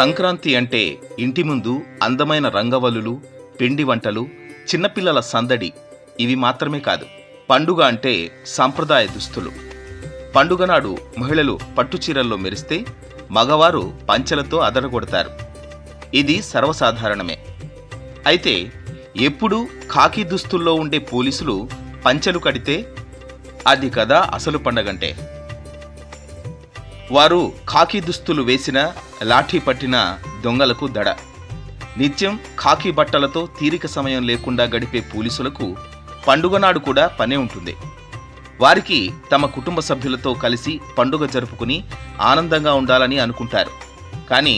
సంక్రాంతి అంటే ఇంటి ముందు అందమైన రంగవల్లులు, పిండి వంటలు, చిన్నపిల్లల సందడి ఇవి మాత్రమే కాదు. పండుగ అంటే సాంప్రదాయ దుస్తులు. పండుగ నాడు మహిళలు పట్టుచీరల్లో మెరిస్తే మగవారు పంచెలతో అదరగొడతారు. ఇది సర్వసాధారణమే. అయితే ఎప్పుడూ ఖాకీ దుస్తుల్లో ఉండే పోలీసులు పంచెలు కడితే అది కదా అసలు పండగంటే. వారు ఖాకీ దుస్తులు వేసిన లాఠీ పట్టిన దొంగలకు దడ. నిత్యం ఖాకీ బట్టలతో తీరిక సమయం లేకుండా గడిపే పోలీసులకు పండుగ నాడు కూడా పనే ఉంటుంది. వారికి తమ కుటుంబ సభ్యులతో కలిసి పండుగ జరుపుకుని ఆనందంగా ఉండాలని అనుకుంటారు. కానీ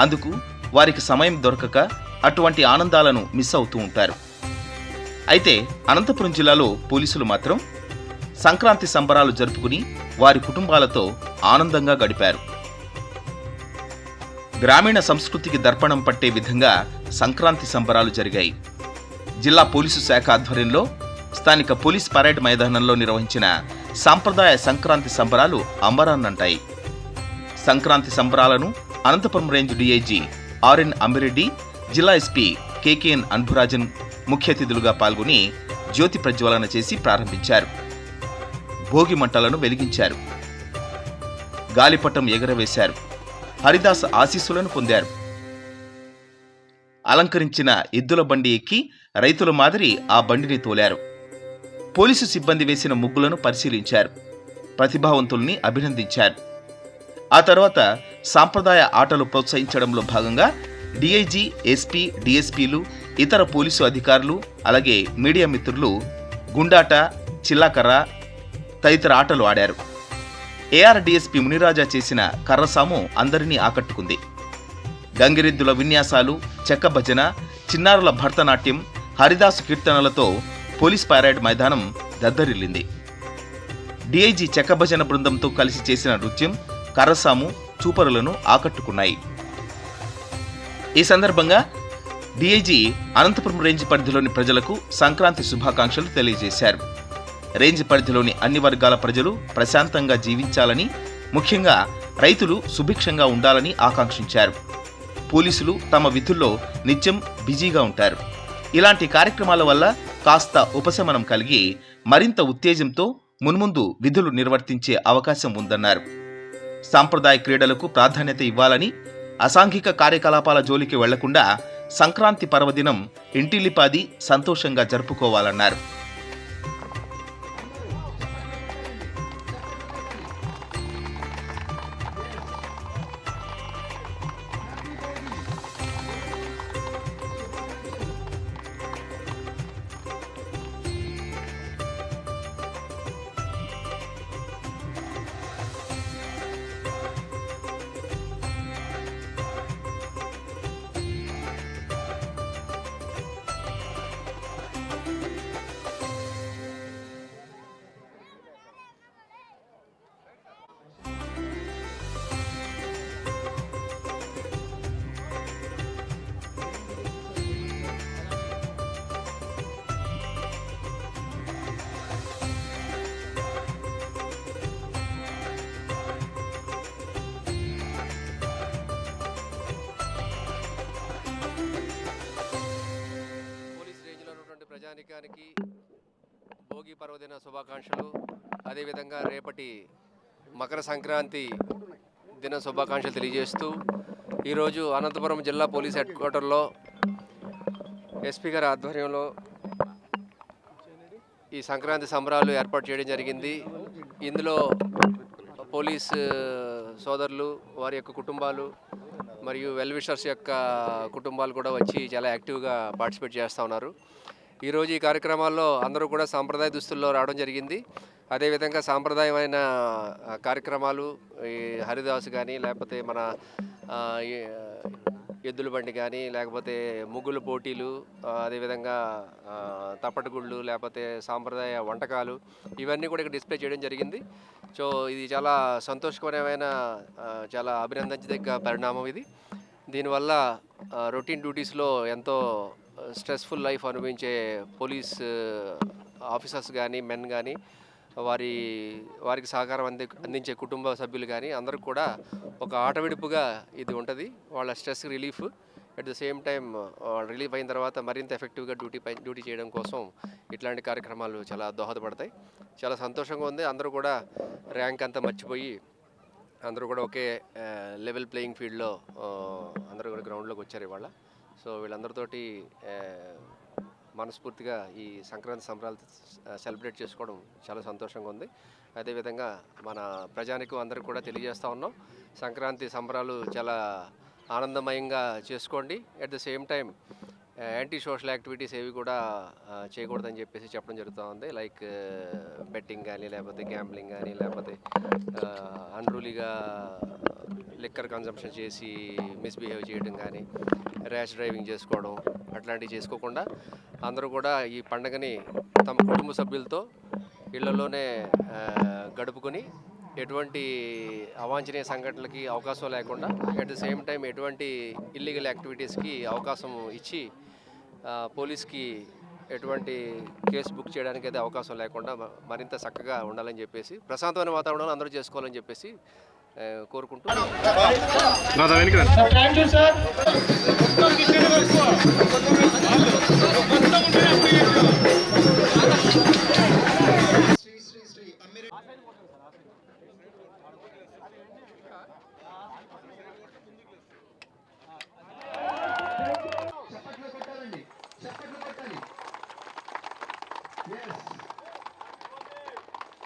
అందుకు వారికి సమయం దొరకక అటువంటి ఆనందాలను మిస్ అవుతూ ఉంటారు. అయితే అనంతపురం జిల్లాలో పోలీసులు మాత్రం సంక్రాంతి సంబరాలు జరుపుకుని వారి కుటుంబాలతో ఆనందంగా గడిపారు. గ్రామీణ సంస్కృతికి దర్పణం పట్టే విధంగా సంక్రాంతి సంబరాలు జరిగాయి. జిల్లా పోలీసు శాఖ ఆధ్వర్యంలో స్థానిక పోలీస్ పరేడ్ మైదానంలో నిర్వహించిన సాంప్రదాయ సంక్రాంతి సంబరాలు అంబరాన్నంటాయి. సంక్రాంతి సంబరాలను Anantapuram range DIG RN Ammireddy, జిల్లా ఎస్పీ కేకేఎన్ అన్బురాజన్ ముఖ్య అతిథులుగా పాల్గొని జ్యోతి ప్రజ్వలన చేసి ప్రారంభించారు. భోగి మంటలను వెలిగించారు. గాలిపటం ఎగరవేశారు. హరిదాస్ ఆశీస్సులను పొందారు. అలంకరించిన ఎద్దుల బండి ఎక్కి రైతుల మాదిరి ఆ బండిని తోలారు. పోలీసు సిబ్బంది వేసిన ముగ్గులను పరిశీలించారు. ప్రతిభావంతుల్ని అభినందించారు. ఆ తర్వాత సాంప్రదాయ ఆటలు ప్రోత్సహించడంలో భాగంగా డీఐజీ, ఎస్పీ, డీఎస్పీలు, ఇతర పోలీసు అధికారులు, అలాగే మీడియా మిత్రులు గుండాట, చిల్లాకర్ర తదితర ఆటలు ఆడారు. ఏఆర్ డీఎస్పీ మునిరాజా చేసిన కర్రసాము అందరినీ ఆకట్టుకుంది. గంగిరెద్దుల విన్యాసాలు, చెక్క భజన, చిన్నారుల భరతనాట్యం, హరిదాసు కీర్తనలతో పోలీస్ పరేడ్ మైదానం దద్దరిల్లింది. డీఐజీ చెక్క భజన బృందంతో కలిసి చేసిన నృత్యం, కర్రసాము చూపరులను ఆకట్టుకున్నాయి. ఈ సందర్భంగా డీఐజీ అనంతపురం రేంజ్ పరిధిలోని ప్రజలకు సంక్రాంతి శుభాకాంక్షలు తెలియజేశారు. రేంజ్ పరిధిలోని అన్ని వర్గాల ప్రజలు ప్రశాంతంగా జీవించాలని, ముఖ్యంగా రైతులు సుభిక్షంగా ఉండాలని ఆకాంక్షించారు. పోలీసులు తమ విధుల్లో నిత్యం బిజీగా ఉంటారు. ఇలాంటి కార్యక్రమాల వల్ల కాస్త ఉపశమనం కలిగి మరింత ఉత్తేజంతో మున్ముందు విధులు నిర్వర్తించే అవకాశం ఉందన్నారు. సాంప్రదాయ క్రీడలకు ప్రాధాన్యత ఇవ్వాలని, అసాంఘిక కార్యకలాపాల జోలికి వెళ్లకుండా సంక్రాంతి పర్వదినం ఇంటిల్లిపాది సంతోషంగా జరుపుకోవాలన్నారు. ప్రజానికానికి భోగి పర్వదిన శుభాకాంక్షలు. అదేవిధంగా రేపటి మకర సంక్రాంతి దిన శుభాకాంక్షలు తెలియజేస్తూ ఈరోజు అనంతపురం జిల్లా పోలీస్ హెడ్ క్వార్టర్లో ఎస్పీ గారి ఆధ్వర్యంలో ఈ సంక్రాంతి సంబరాలు ఏర్పాటు చేయడం జరిగింది. ఇందులో పోలీస్ సోదరులు, వారి యొక్క కుటుంబాలు మరియు వెల్ విషర్స్ యొక్క కుటుంబాలు కూడా వచ్చి చాలా యాక్టివ్గా పార్టిసిపేట్ చేస్తూ ఉన్నారు. ఈరోజు ఈ కార్యక్రమాల్లో అందరూ కూడా సాంప్రదాయ దుస్తుల్లో రావడం జరిగింది. అదేవిధంగా సాంప్రదాయమైన కార్యక్రమాలు, ఈ హరిదాసు కానీ, లేకపోతే మన ఎద్దుల బండి కానీ, లేకపోతే ముగ్గుల పోటీలు, అదేవిధంగా తప్పటగుళ్ళు, లేకపోతే సాంప్రదాయ వంటకాలు, ఇవన్నీ కూడా ఇక్కడ డిస్ప్లే చేయడం జరిగింది. సో ఇది చాలా సంతోషకరమైన, చాలా అభినందించదగ్గ పరిణామం ఇది. దీనివల్ల రొటీన్ డ్యూటీస్లో ఎంతో స్ట్రెస్ఫుల్ లైఫ్ అనుభవించే పోలీస్ ఆఫీసర్స్ కానీ, మెన్ కానీ వారి వారికి సహకారం అందించే కుటుంబ సభ్యులు కానీ అందరూ కూడా ఒక ఆట విడుపుగా ఇది ఉంటుంది. వాళ్ళ stress relief, at the same time relief అయిన తర్వాత మరింత ఎఫెక్టివ్గా డ్యూటీ చేయడం కోసం ఇట్లాంటి కార్యక్రమాలు చాలా దోహదపడతాయి. చాలా సంతోషంగా ఉంది. అందరూ కూడా ర్యాంక్ అంతా మర్చిపోయి అందరూ కూడా ఒకే లెవెల్ ప్లేయింగ్ ఫీల్డ్లో అందరూ కూడా గ్రౌండ్లోకి వచ్చారు ఇవాళ. సో వీళ్ళందరితోటి మనస్ఫూర్తిగా ఈ సంక్రాంతి సంబరాలు సెలబ్రేట్ చేసుకోవడం చాలా సంతోషంగా ఉంది. అదేవిధంగా మన ప్రజానికం అందరికీ కూడా తెలియజేస్తూ ఉన్నాం, సంక్రాంతి సంబరాలు చాలా ఆనందమయంగా చేసుకోండి. At the same time anti social activities ఏవి కూడా చేయకూడదని చెప్పేసి చెప్పడం జరుగుతూ ఉంది. లైక్ బెట్టింగ్ కానీ, లేకపోతే గ్యాంబ్లింగ్ కానీ, లేకపోతే అన్రూలీగా లిక్కర్ కన్జంప్షన్ చేసి మిస్బిహేవ్ చేయడం కానీ, ర్యాష్ డ్రైవింగ్ చేసుకోవడం అట్లాంటివి చేసుకోకుండా అందరూ కూడా ఈ పండుగని తమ కుటుంబ సభ్యులతో ఇళ్లలోనే గడుపుకొని ఎటువంటి అవాంఛనీయ సంఘటనలకి అవకాశం లేకుండా, అట్ ద సేమ్ టైం ఎటువంటి ఇల్లీగల్ యాక్టివిటీస్కి అవకాశం ఇచ్చి పోలీస్కి ఎటువంటి కేసు బుక్ చేయడానికి అయితే అవకాశం లేకుండా మరింత చక్కగా ఉండాలని చెప్పేసి, ప్రశాంతమైన వాతావరణంలో అందరూ చేసుకోవాలని చెప్పేసి కోరుకుంటూ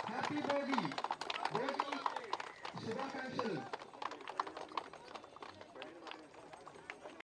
హ్యాపీ భోగి, భోగి శుభాకాంక్షలు.